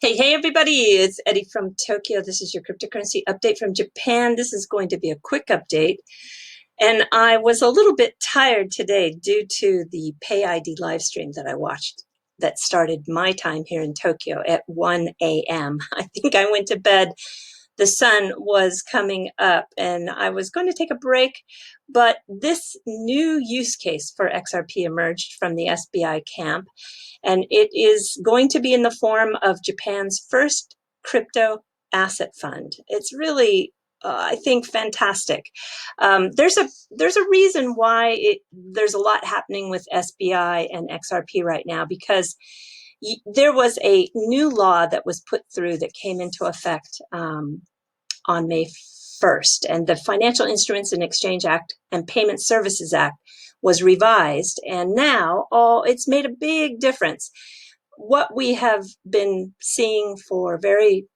Hey everybody, it's Eddie from Tokyo. This is your cryptocurrency update from Japan. This is going to be a quick update. And I was a little bit tired today due to the Pay ID live stream that I watched that started my time here in Tokyo at 1 a.m. I think I went to bed. The sun was coming up and I was going to take a break, but this new use case for XRP emerged from the SBI camp. And it is going to be in the form of Japan's first crypto asset fund. It's really, I think, fantastic. There's a reason why there's a lot happening with SBI and XRP right now, because there was a new law that was put through that came into effect on May 1st, and the Financial Instruments and Exchange Act and Payment Services Act was revised, and now it's made a big difference. What we have been seeing for very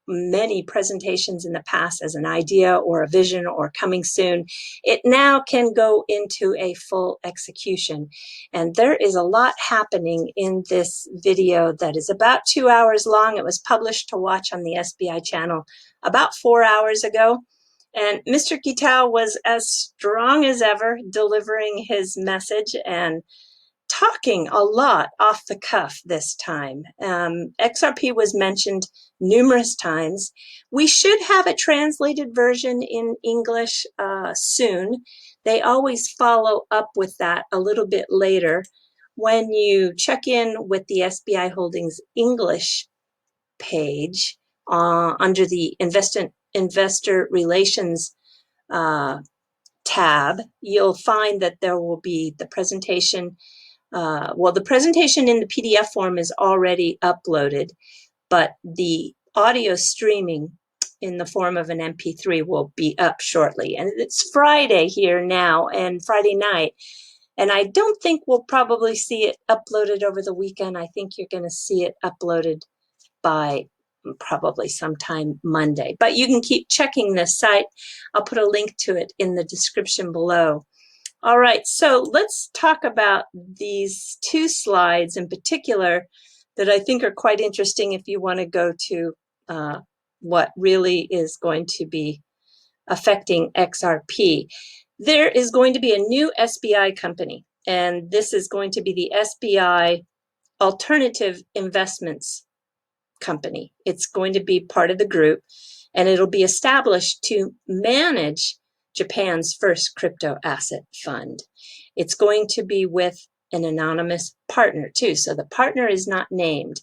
many presentations in the past as an idea or a vision or coming soon, it now can go into a full execution. And there is a lot happening in this video that is about 2 hours long. It was published to watch on the SBI channel about 4 hours ago. And Mr. Kitao was as strong as ever, delivering his message and talking a lot off the cuff this time. XRP was mentioned numerous times. We should have a translated version in English soon. They always follow up with that a little bit later. When you check in with the SBI Holdings English page under the Investor Relations tab, you'll find that there will be the presentation. The presentation in the PDF form is already uploaded, but the audio streaming in the form of an MP3 will be up shortly. And it's Friday here now, and Friday night. And I don't think we'll probably see it uploaded over the weekend. I think you're going to see it uploaded by probably sometime Monday. But you can keep checking this site. I'll put a link to it in the description below. All right, so let's talk about these two slides in particular that I think are quite interesting if you want to go to what really is going to be affecting XRP. There is going to be a new SBI company, and this is going to be the SBI Alternative Investments Company. It's going to be part of the group, and it'll be established to manage Japan's first crypto asset fund. It's going to be with an anonymous partner too, so the partner is not named.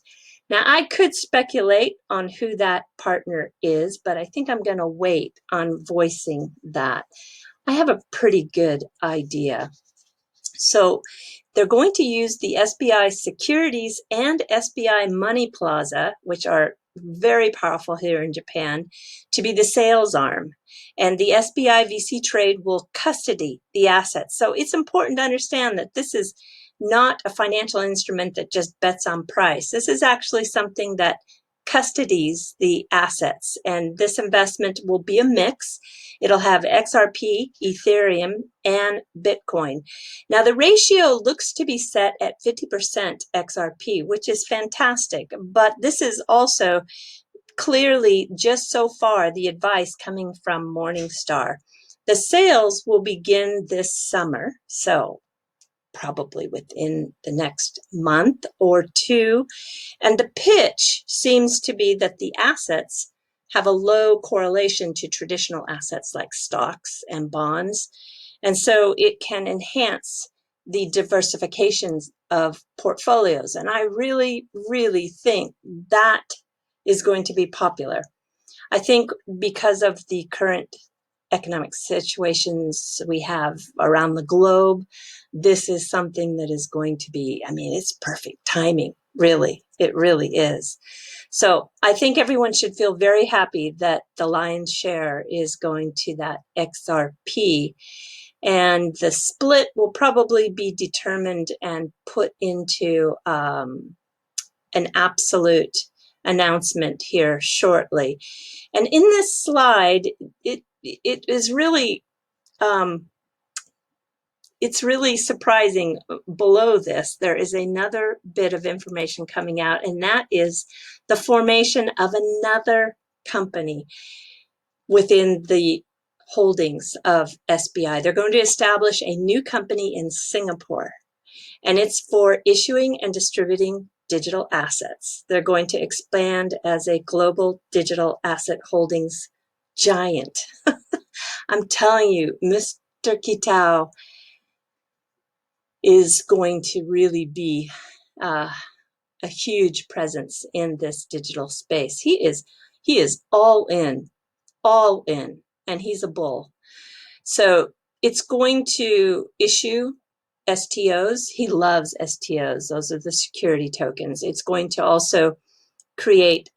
Now, I could speculate on who that partner is, but I think I'm going to wait on voicing that. I have a pretty good idea. So they're going to use the SBI Securities and SBI Money Plaza, which are very powerful here in Japan, to be the sales arm. And the SBI VC Trade will custody the assets. So it's important to understand that this is not a financial instrument that just bets on price. This is actually something that custodies the assets. And this investment will be a mix. It'll have XRP, Ethereum, and Bitcoin. Now, the ratio looks to be set at 50% XRP, which is fantastic. But this is also clearly, just so far, the advice coming from Morningstar. The sales will begin this summer, so probably within the next month or two. And the pitch seems to be that the assets have a low correlation to traditional assets like stocks and bonds. And so it can enhance the diversifications of portfolios. And I really, really think that is going to be popular. I think because of the current economic situations we have around the globe, this is something that is going to be, it's perfect timing, really. It really is. So I think everyone should feel very happy that the lion's share is going to that XRP. And the split will probably be determined and put into an absolute announcement here shortly. And in this slide, it is really, it's really surprising. Below this, there is another bit of information coming out, and that is the formation of another company within the holdings of SBI. They're going to establish a new company in Singapore, and it's for issuing and distributing digital assets. They're going to expand as a global digital asset holdings giant. I'm telling you, Mr. Kitao is going to really be a huge presence in this digital space. He is all in, and he's a bull. So it's going to issue STOs. He loves STOs. Those are the security tokens. It's going to also create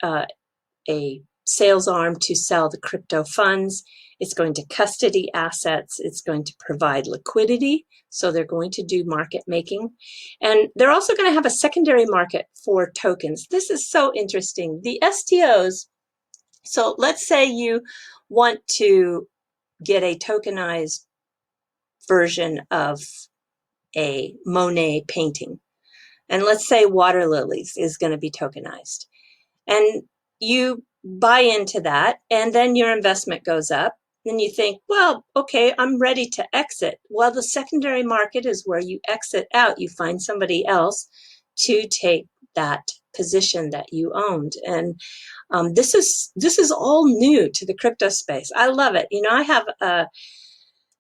a sales arm to sell the crypto funds. It's going to custody assets. It's going to provide liquidity. So they're going to do market making. And they're also going to have a secondary market for tokens. This is so interesting. The STOs, so let's say you want to get a tokenized version of a Monet painting. And let's say water lilies is going to be tokenized. And you buy into that, and then your investment goes up. Then you think, well, okay, I'm ready to exit. Well, the secondary market is where you exit out. You find somebody else to take that position that you owned. And this is all new to the crypto space. I love it. You know, I have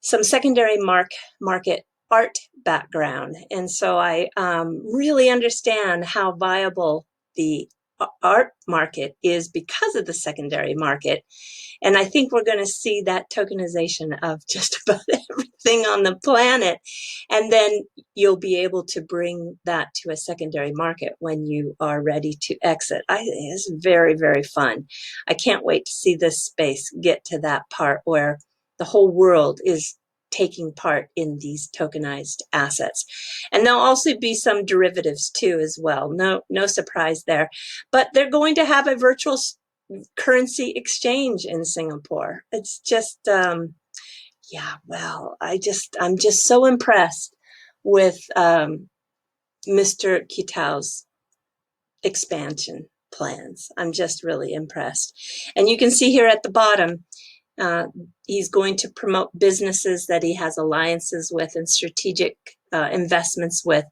some secondary market art background, and so I really understand how viable the art market is because of the secondary market. And I think we're going to see that tokenization of just about everything on the planet. And then you'll be able to bring that to a secondary market when you are ready to exit. I think it's very, very fun. I can't wait to see this space get to that part where the whole world is taking part in these tokenized assets. And there'll also be some derivatives too as well. No surprise there. But they're going to have a virtual currency exchange in Singapore. It's just, yeah, well, I'm just so impressed with Mr. Kitao's expansion plans. I'm just really impressed. And you can see here at the bottom, he's going to promote businesses that he has alliances with and strategic investments with.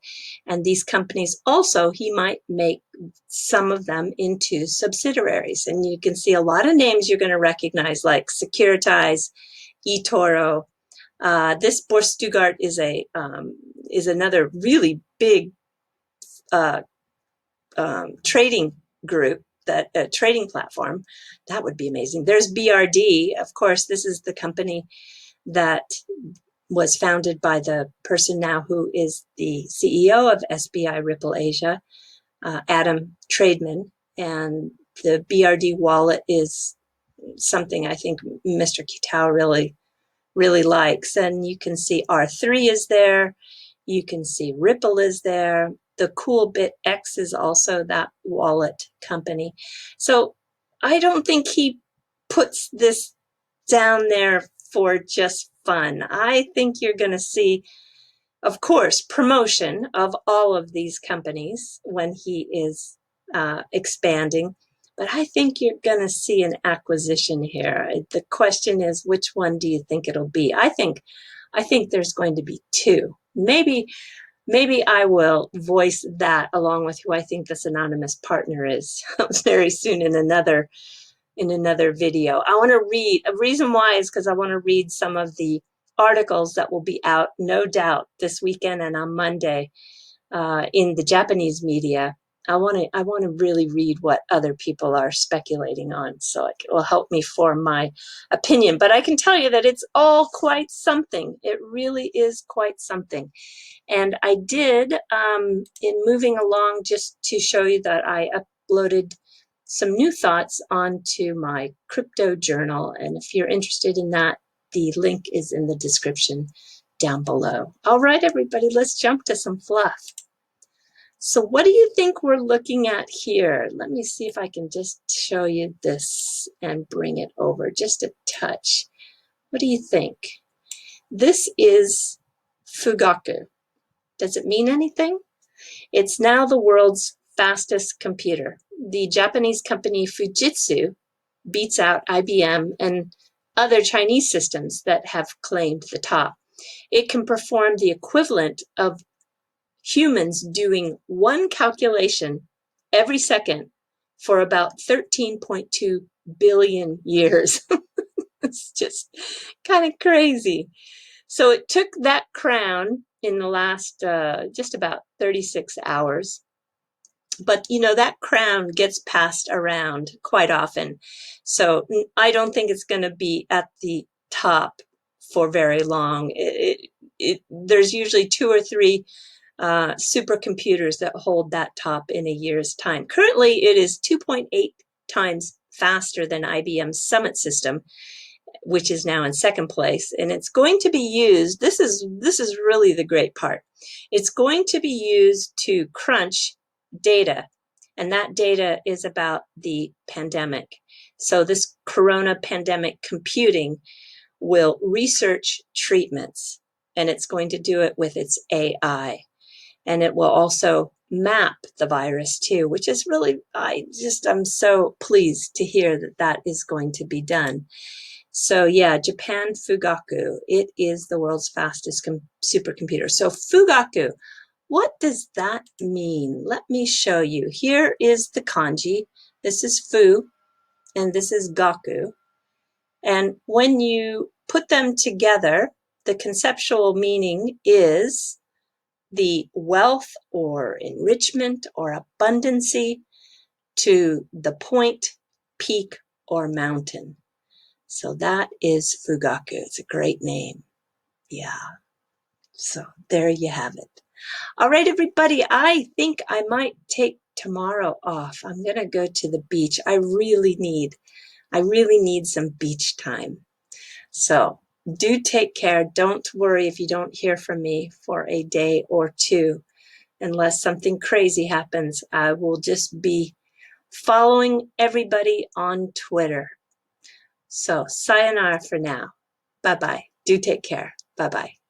And these companies also, he might make some of them into subsidiaries. And you can see a lot of names you're going to recognize, like Securitize, eToro. This Bourse Stuttgart is another really big trading group, that trading platform. That would be amazing. There's BRD. Of course, this is the company that was founded by the person now who is the CEO of SBI Ripple Asia, Adam Trademan. And the BRD wallet is something I think Mr. Kitao really likes. And you can see R3 is there. You can see Ripple is there. The Coolbit X is also that wallet company. So I don't think he puts this down there for just fun. I think you're going to see, of course, promotion of all of these companies when he is expanding. But I think you're going to see an acquisition here. The question is, which one do you think it'll be? I think there's going to be two. Maybe I will voice that along with who I think this anonymous partner is very soon in another video. I want to read, a reason why is because I want to read some of the articles that will be out, no doubt, this weekend and on Monday in the Japanese media. I want to really read what other people are speculating on, so it will help me form my opinion. But I can tell you that it's all quite something. It really is quite something. And I did, in moving along, just to show you that I uploaded some new thoughts onto my crypto journal. And if you're interested in that, the link is in the description down below. All right, everybody, let's jump to some fluff. So what do you think we're looking at here? Let me see if I can just show you this and bring it over just a touch. What do you think? This is Fugaku. Does it mean anything? It's now the world's fastest computer. the Japanese company Fujitsu beats out IBM and other Chinese systems that have claimed the top. It can perform the equivalent of humans doing one calculation every second for about 13.2 billion years. It's just kind of crazy. So it took that crown in the last just about 36 hours. But, you know, that crown gets passed around quite often. So I don't think it's going to be at the top for very long. There's usually 2 or 3 supercomputers that hold that top in a year's time. Currently, it is 2.8 times faster than IBM's Summit system, which is now in second place, and it's going to be used. This is really the great part. It's going to be used to crunch data, and that data is about the pandemic. So this corona pandemic computing will research treatments, and it's going to do it with its AI. And it will also map the virus too, which is really, I'm so pleased to hear that that is going to be done. So yeah, Japan Fugaku, it is the world's fastest supercomputer. So Fugaku, what does that mean? Let me show you. Here is the kanji. This is Fu, and this is Gaku. And when you put them together, the conceptual meaning is the wealth or enrichment or abundancy to the point, peak, or mountain. So that is Fugaku. It's a great name. Yeah. So there you have it. All right, everybody. I think I might take tomorrow off. I'm going to go to the beach. I really need some beach time. So do take care. Don't worry if you don't hear from me for a day or two. Unless something crazy happens, I will just be following everybody on Twitter. So sayonara for now. Bye-bye. Do take care. Bye-bye.